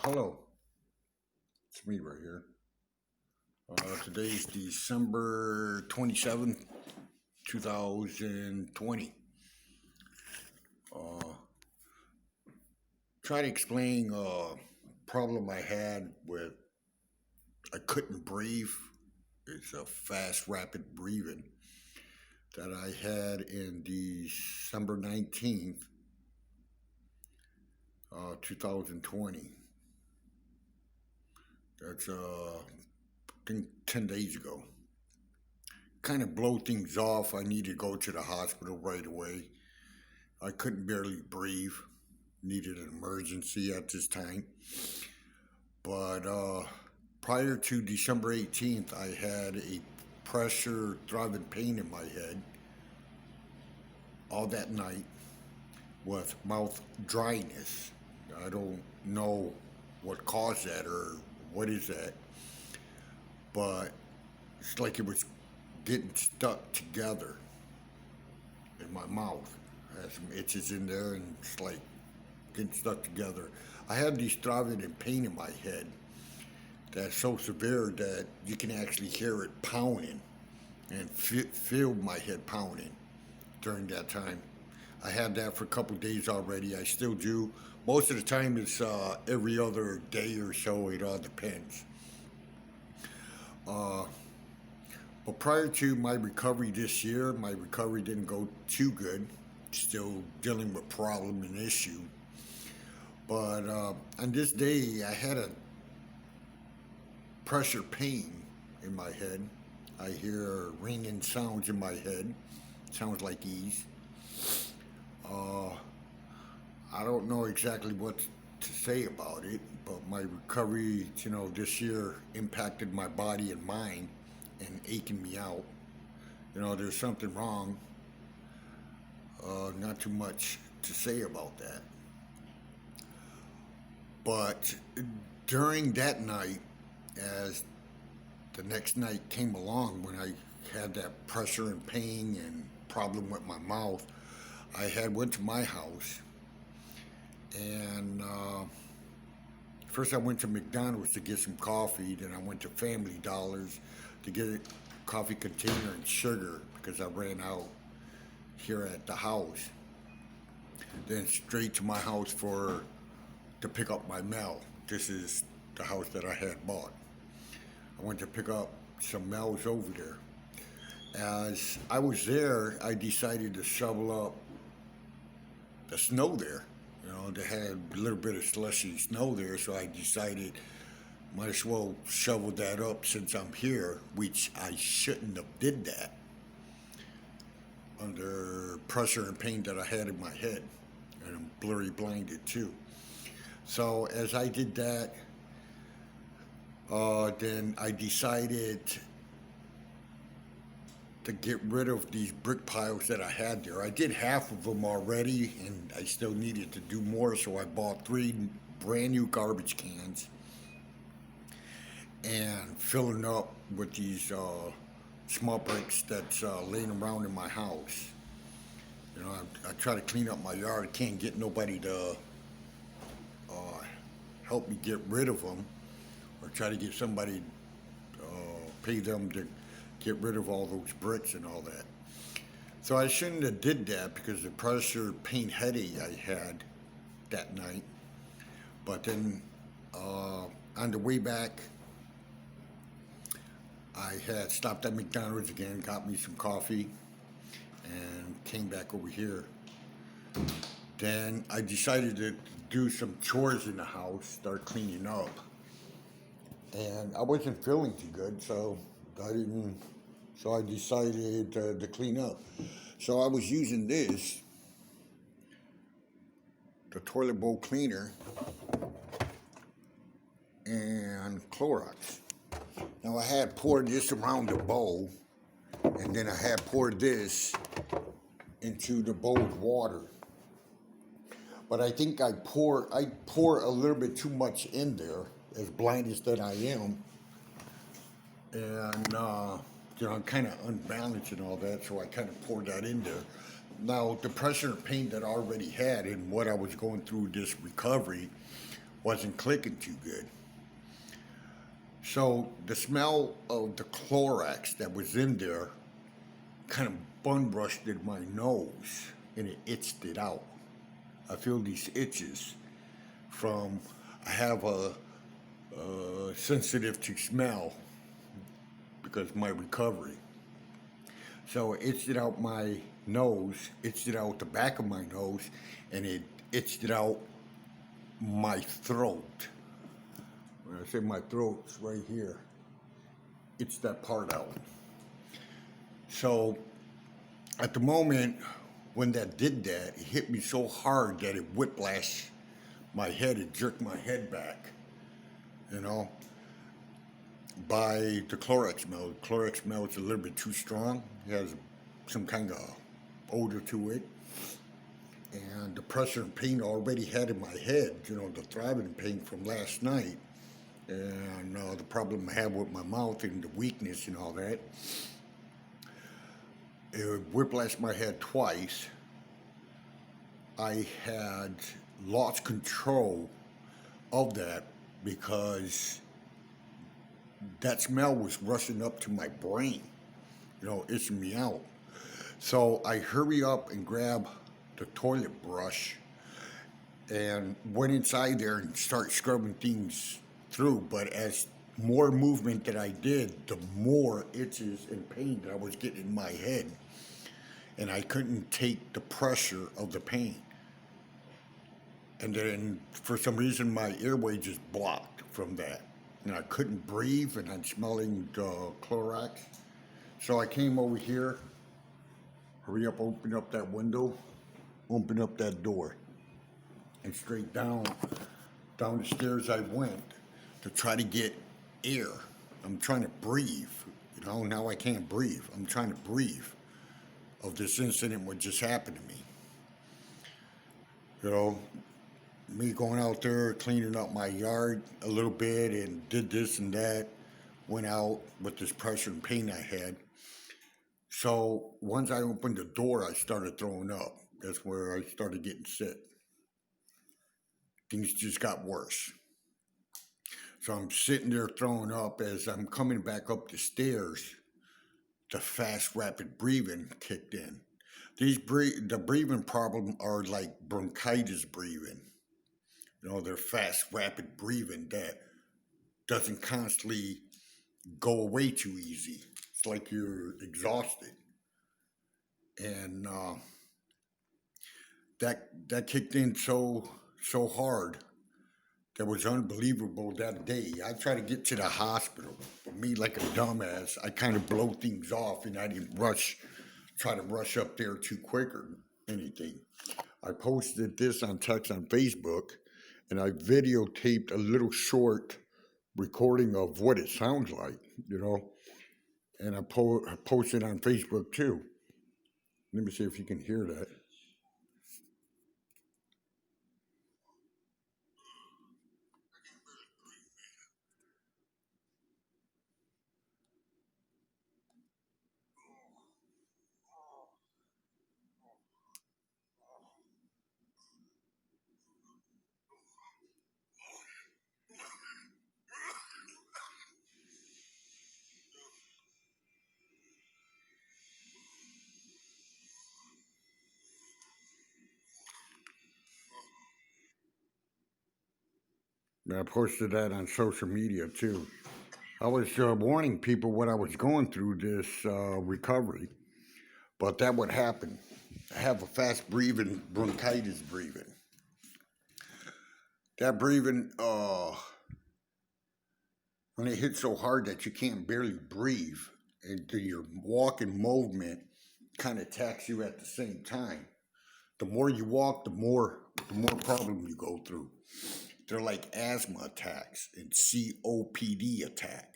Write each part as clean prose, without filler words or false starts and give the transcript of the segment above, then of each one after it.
Hello, it's me right here. Today is December 27th, 2020. Uh, Try to explain a problem I had with I couldn't breathe. It's a fast, rapid breathing that I had in December 19th, 2020. That's, I think 10 days ago. Kind of blow things off. I needed to go to the hospital right away. I couldn't barely breathe. Needed an emergency at this time. But prior to December 18th, I had a pressure, throbbing pain in my head all that night with mouth dryness. I don't know what caused that or what is that, but it's like it was getting stuck together in my mouth. I had some itches in there and it's like getting stuck together. I have these throbbing and pain in my head that's so severe that you can actually hear it pounding and feel my head pounding during that time. I had that for a couple days already. I still do. Most of the time it's every other day or so. It all depends. But prior to my recovery this year, my recovery didn't go too good. Still dealing with problem and issue. But on this day, I had a pressure pain in my head. I hear ringing sounds in my head. Sounds like ease. I don't know exactly what to say about it, but my recovery, this year impacted my body and mind and aching me out. There's something wrong. Not too much to say about that. But during that night, as the next night came along, when I had that pressure and pain and problem with my mouth, I had went to my house, and first I went to McDonald's to get some coffee. Then I went to Family Dollars to get a coffee container and sugar because I ran out here at the house. Then straight to my house to pick up my mail. This is the house that I had bought. I went to pick up some mails over there. As I was there, I decided to shovel up the snow there. They had a little bit of slushy snow there, so I decided might as well shovel that up since I'm here, which I shouldn't have did that under pressure and pain that I had in my head, and I'm blurry blinded too. So as I did that, then I decided to get rid of these brick piles that I had there. I did half of them already, and I still needed to do more, so I bought 3 brand new garbage cans and filling up with these small bricks that's laying around in my house. I try to clean up my yard. I can't get nobody to help me get rid of them, or try to get somebody, pay them to get rid of all those bricks and all that. So I shouldn't have did that because the pressure pain headache I had that night. But then on the way back, I had stopped at McDonald's again, got me some coffee, and came back over here. Then I decided to do some chores in the house, start cleaning up. And I wasn't feeling too good, so I decided to clean up. So I was using this, the toilet bowl cleaner, and Clorox. Now I had poured this around the bowl, and then I had poured this into the bowl of water. But I think I pour a little bit too much in there, as blind as that I am, and I'm kind of unbalanced and all that, so I kind of poured that in there. Now the pressure and pain that I already had and what I was going through this recovery wasn't clicking too good. So the smell of the Clorox that was in there kind of bun rushed in my nose and it itched it out. I feel these itches from, I have a sensitive to smell because of my recovery. So it itched it out my nose, itched it out the back of my nose, and it itched it out my throat. When I say my throat, it's right here. It's that part out. So at the moment when that did that, it hit me so hard that it whiplashed my head. It jerked my head back, you know, by the Clorox smell. The Clorox smell is a little bit too strong. It has some kind of odor to it. And the pressure and pain I already had in my head, you know, the throbbing pain from last night, and the problem I have with my mouth and the weakness and all that, it whiplashed my head twice. I had lost control of that because that smell was rushing up to my brain, you know, itching me out. So I hurry up and grab the toilet brush and went inside there and start scrubbing things through. But as more movement that I did, the more itches and pain that I was getting in my head. And I couldn't take the pressure of the pain. And then for some reason my airway just blocked from that. And I couldn't breathe and I'm smelling the Clorox. So I came over here, hurry up, open up that window, open up that door. And straight down the stairs I went to try to get air. I'm trying to breathe. You know, now I can't breathe. I'm trying to breathe of this incident what just happened to me. You know, me going out there, cleaning up my yard a little bit and did this and that, went out with this pressure and pain I had. So once I opened the door, I started throwing up. That's where I started getting sick. Things just got worse. So I'm sitting there throwing up as I'm coming back up the stairs. The fast, rapid breathing kicked in. The breathing problem are like bronchitis breathing. You know, they're fast, rapid breathing that doesn't constantly go away too easy. It's like you're exhausted, and that kicked in so hard. That was unbelievable that day. I tried to get to the hospital, but me like a dumbass, I kind of blow things off, and I didn't try to rush up there too quick or anything. I posted this on text on Facebook, and I videotaped a little short recording of what it sounds like, you know, and I posted on Facebook too. Let me see if you can hear that. And I posted that on social media too. I was warning people what I was going through this recovery, but that would happen. I have a fast breathing bronchitis breathing. That breathing, when it hits so hard that you can't barely breathe, and your walking movement kind of attacks you at the same time. The more you walk, the more problem you go through. They're like asthma attacks and COPD attack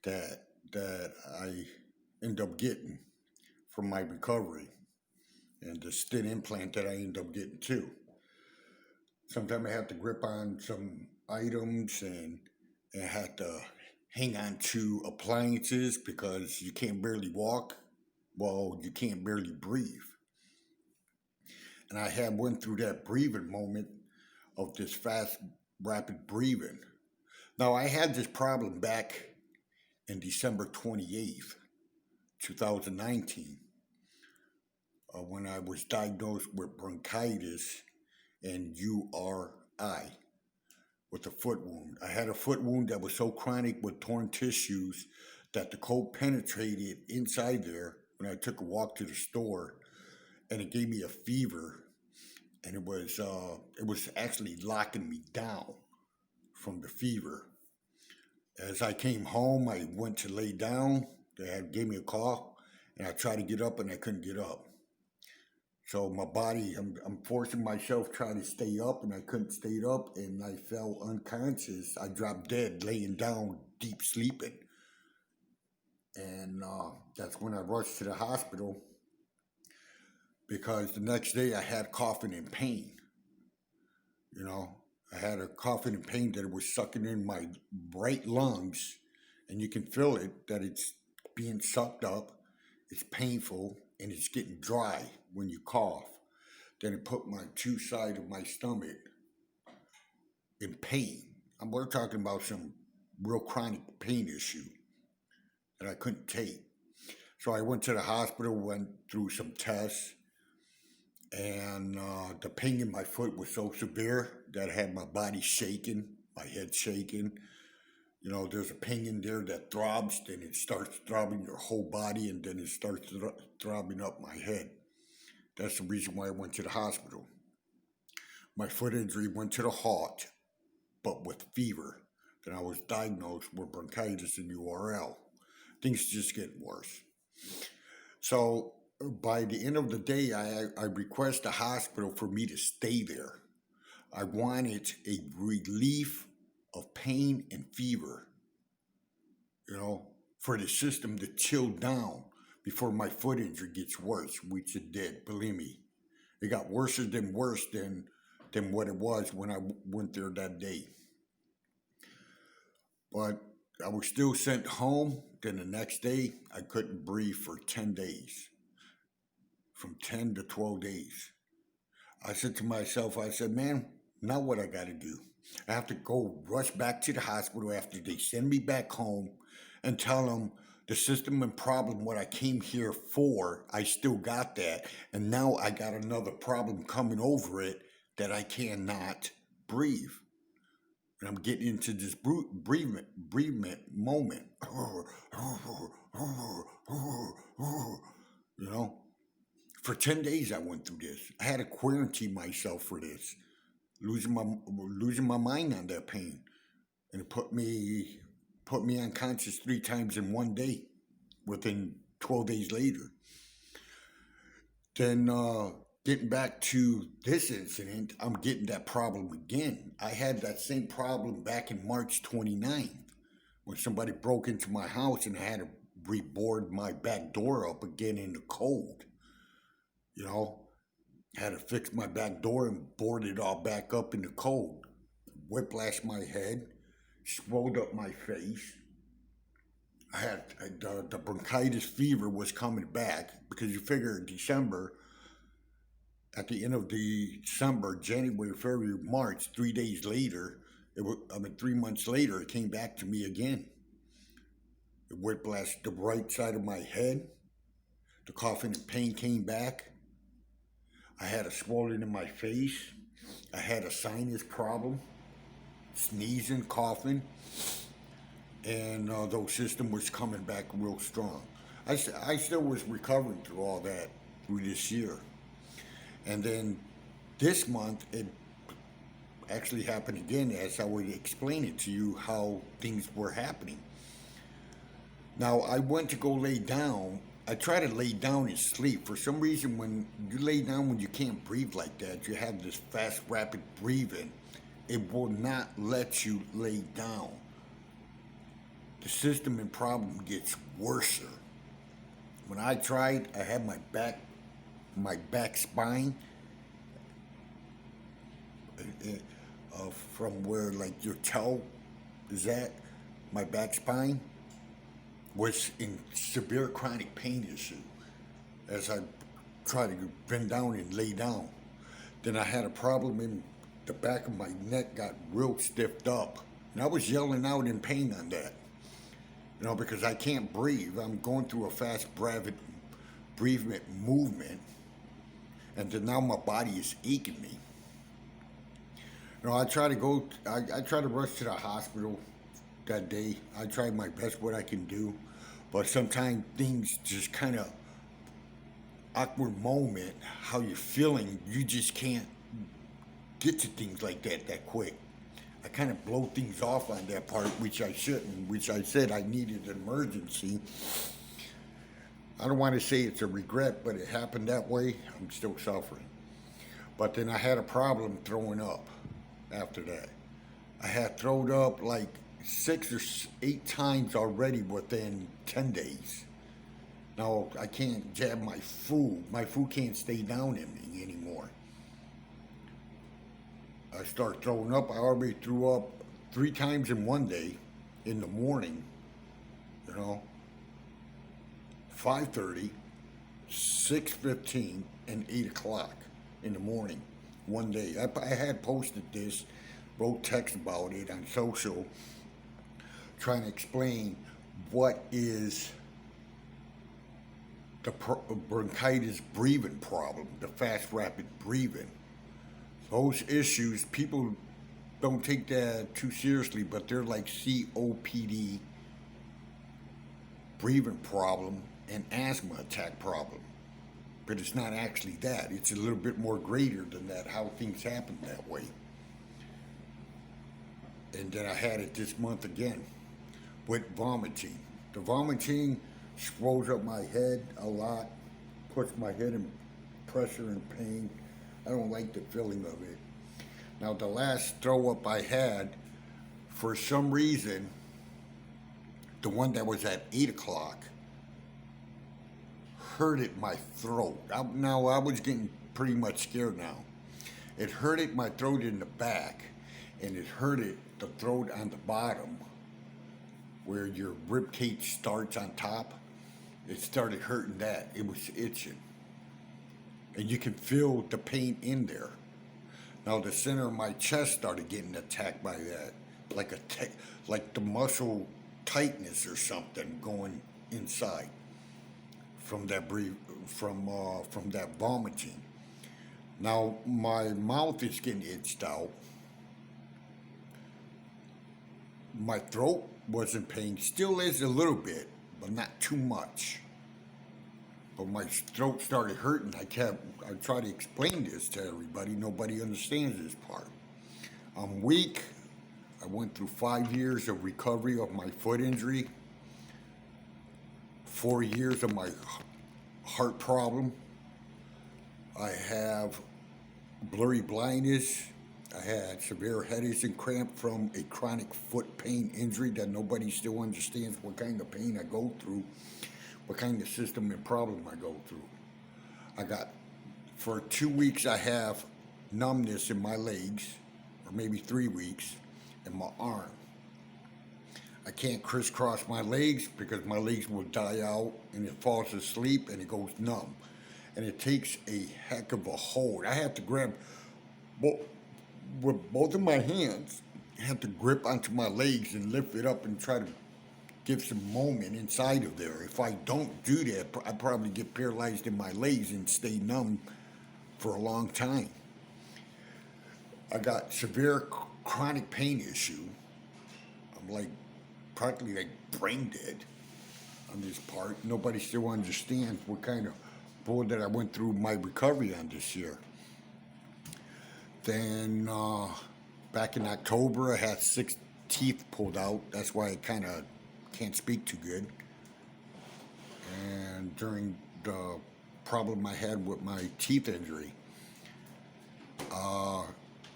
that I end up getting from my recovery, and the stent implant that I end up getting too. Sometimes I have to grip on some items and I have to hang on to appliances because you can't barely walk. Well, you can't barely breathe. And I had went through that breathing moment of this fast rapid breathing. Now, I had this problem back in December 28th, 2019, when I was diagnosed with bronchitis and URI with a foot wound. I had a foot wound that was so chronic with torn tissues that the cold penetrated inside there when I took a walk to the store, and it gave me a fever, and it was actually locking me down from the fever. As I came home, I went to lay down. They gave me a call, and I tried to get up, and I couldn't get up. So my body, I'm forcing myself trying to stay up, and I couldn't stay up, and I fell unconscious. I dropped dead, laying down, deep sleeping. And that's when I rushed to the hospital because the next day I had coughing and pain. You know, I had a coughing and pain that it was sucking in my right lungs, and you can feel it that it's being sucked up. It's painful and it's getting dry when you cough. Then it put my two sides of my stomach in pain. We're talking about some real chronic pain issue that I couldn't take. So I went to the hospital, went through some tests, and the pain in my foot was so severe that I had my body shaking, my head shaking. You know, there's a pain in there that throbs, then it starts throbbing your whole body, and then it starts throbbing up my head. That's the reason why I went to the hospital. My foot injury went to the heart, but with fever. Then I was diagnosed with bronchitis and URL. Things just get worse. So by the end of the day, I request the hospital for me to stay there. I wanted a relief of pain and fever, you know, for the system to chill down before my foot injury gets worse, which it did, believe me. It got worse than what it was when I went there that day. But I was still sent home. Then the next day, I couldn't breathe for 10 days, from 10 to 12 days. I said to myself, I said, man, now what I got to do? I have to go rush back to the hospital after they send me back home and tell them the system and problem, what I came here for, I still got that. And now I got another problem coming over it that I cannot breathe. And I'm getting into this breathement moment. You know, for 10 days I went through this. I had to quarantine myself for this, losing my mind on that pain. And it put me unconscious 3 times in one day within 12 days later. Then getting back to this incident, I'm getting that problem again. I had that same problem back in March 29th when somebody broke into my house and I had to reboard my back door up again in the cold. You know, had to fix my back door and board it all back up in the cold. Whiplash my head, swelled up my face. I had the bronchitis fever was coming back because you figure December, at the end of December, January, February, March, 3 days later, 3 months later, it came back to me again. It whiplashed the right side of my head. The coughing and pain came back. I had a swelling in my face. I had a sinus problem, sneezing, coughing, and those system was coming back real strong. I still was recovering through all that through this year. And then this month, it actually happened again as I would explain it to you how things were happening. Now, I went to go lay down. I try to lay down and sleep. For some reason, when you lay down, when you can't breathe like that, you have this fast, rapid breathing. It will not let you lay down. The system and problem gets worse. When I tried, I had my back spine, from where like your toe is at, my back spine was in severe chronic pain issue as I tried to bend down and lay down. Then I had a problem in the back of my neck got real stiffed up. And I was yelling out in pain on that, because I can't breathe. I'm going through a fast breathing movement, and then now my body is aching me. I try to I try to rush to the hospital that day. I try my best what I can do, but sometimes things just kind of awkward moment, how you're feeling, you just can't get to things like that quick. I kind of blow things off on that part, which I shouldn't, which I said I needed an emergency. I don't want to say it's a regret, but it happened that way. I'm still suffering. But then I had a problem throwing up after that. I had thrown up like 6 or 8 times already within 10 days. Now I can't jab my food. My food can't stay down in me anymore. I start throwing up. I already threw up 3 times in one day in the morning, 5:30, 6:15, and 8 o'clock in the morning one day. I had posted this, wrote text about it on social, trying to explain what is the bronchitis breathing problem, the fast rapid breathing. Those issues, people don't take that too seriously, but they're like COPD, breathing problem, and asthma attack problem. But it's not actually that. It's a little bit more greater than that, how things happen that way. And then I had it this month again with vomiting. The vomiting swells up my head a lot, puts my head in pressure and pain. I don't like the feeling of it. Now, the last throw up I had, for some reason, the one that was at 8 o'clock, hurted my throat. Now, I was getting pretty much scared now. It hurted my throat in the back, and it hurted the throat on the bottom, where your rib cage starts on top. It started hurting that. It was itching. And you can feel the pain in there. Now the center of my chest started getting attacked by that, like the muscle tightness or something going inside from that from that vomiting. Now my mouth is getting itched out. My throat was in pain, still is a little bit, but not too much. But my throat started hurting. I tried to explain this to everybody. Nobody understands this part. I'm weak. I went through 5 years of recovery of my foot injury, 4 years of my heart problem. I have blurry blindness. I had severe headaches and cramp from a chronic foot pain injury that nobody still understands what kind of pain I go through, what kind of system and problem I go through. For 2 weeks, I have numbness in my legs, or maybe 3 weeks, in my arm. I can't crisscross my legs because my legs will die out and it falls asleep and it goes numb. And it takes a heck of a hold. I have to grab with both of my hands, I have to grip onto my legs and lift it up and try to give some moment inside of there. If I don't do that, I probably get paralyzed in my legs and stay numb for a long time. I got severe chronic pain issue. I'm practically like brain dead on this part. Nobody still understands what kind of bull that I went through my recovery on this year. Then back in October, I had 6 teeth pulled out. That's why I kind of can't speak too good. And during the problem I had with my teeth injury, I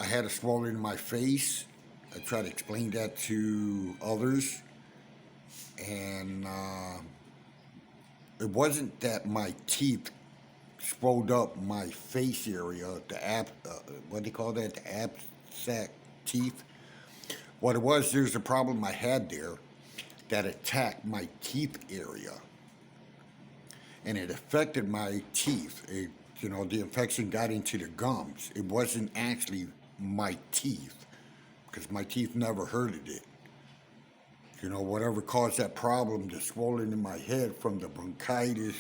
had a swelling in my face. I tried to explain that to others, and it wasn't that my teeth swelled up my face area, what do you call that, the abscess teeth. What it was, there's a problem I had there that attacked my teeth area, and it affected my teeth. The infection got into the gums. It wasn't actually my teeth, because my teeth never hurted it. You know, whatever caused that problem, the swelling in my head from the bronchitis,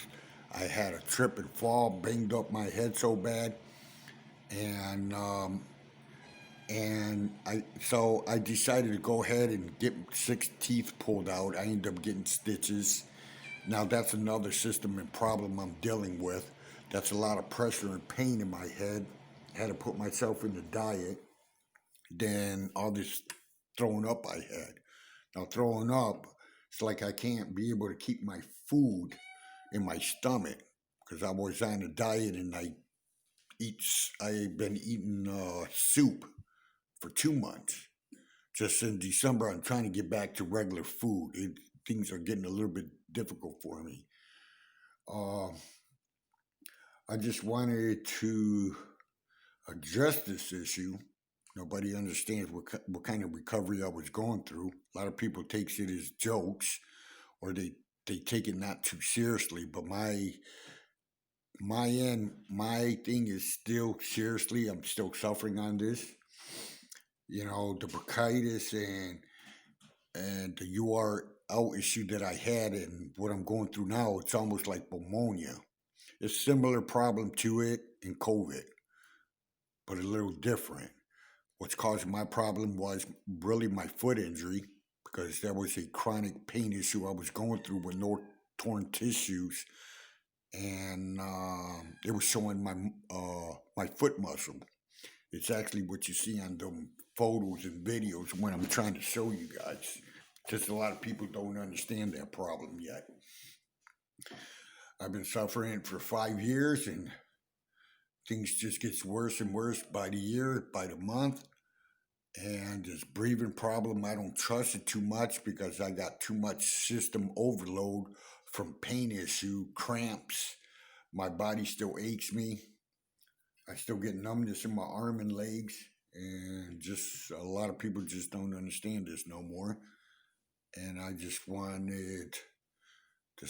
I had a trip and fall, banged up my head so bad, and I decided to go ahead and get 6 teeth pulled out. I ended up getting stitches. Now that's another system and problem I'm dealing with. That's a lot of pressure and pain in my head. I had to put myself in the diet. Then all this throwing up I had. Now throwing up, it's like I can't be able to keep my food in my stomach because I was on a diet and eat. I've been eating soup for 2 months. Just in December, I'm trying to get back to regular food. Things are getting a little bit difficult for me. Uh, I just wanted to address this issue. Nobody understands what kind of recovery I was going through. A lot of people takes it as jokes, or they take it not too seriously. But my thing is still seriously. I'm still suffering on this. You know, the bronchitis and the URL issue that I had and what I'm going through now. It's almost like pneumonia. It's similar problem to it in COVID, but a little different. What's causing my problem was really my foot injury because there was a chronic pain issue I was going through with no torn tissues, and it was showing my foot muscle. It's actually what you see on the photos and videos when I'm trying to show you guys. Just a lot of people don't understand that problem yet. I've been suffering for 5 years, and things just gets worse and worse by the year, by the month. And this breathing problem, I don't trust it too much because I got too much system overload from pain issue, cramps. My body still aches me. I still get numbness in my arm and legs. And just a lot of people just don't understand this no more. And I just wanted to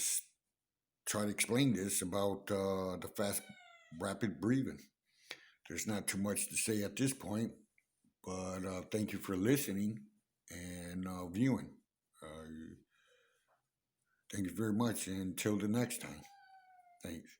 try to explain this about the fast, rapid breathing. There's not too much to say at this point, but thank you for listening and viewing. Thank you very much. And until the next time. Thanks.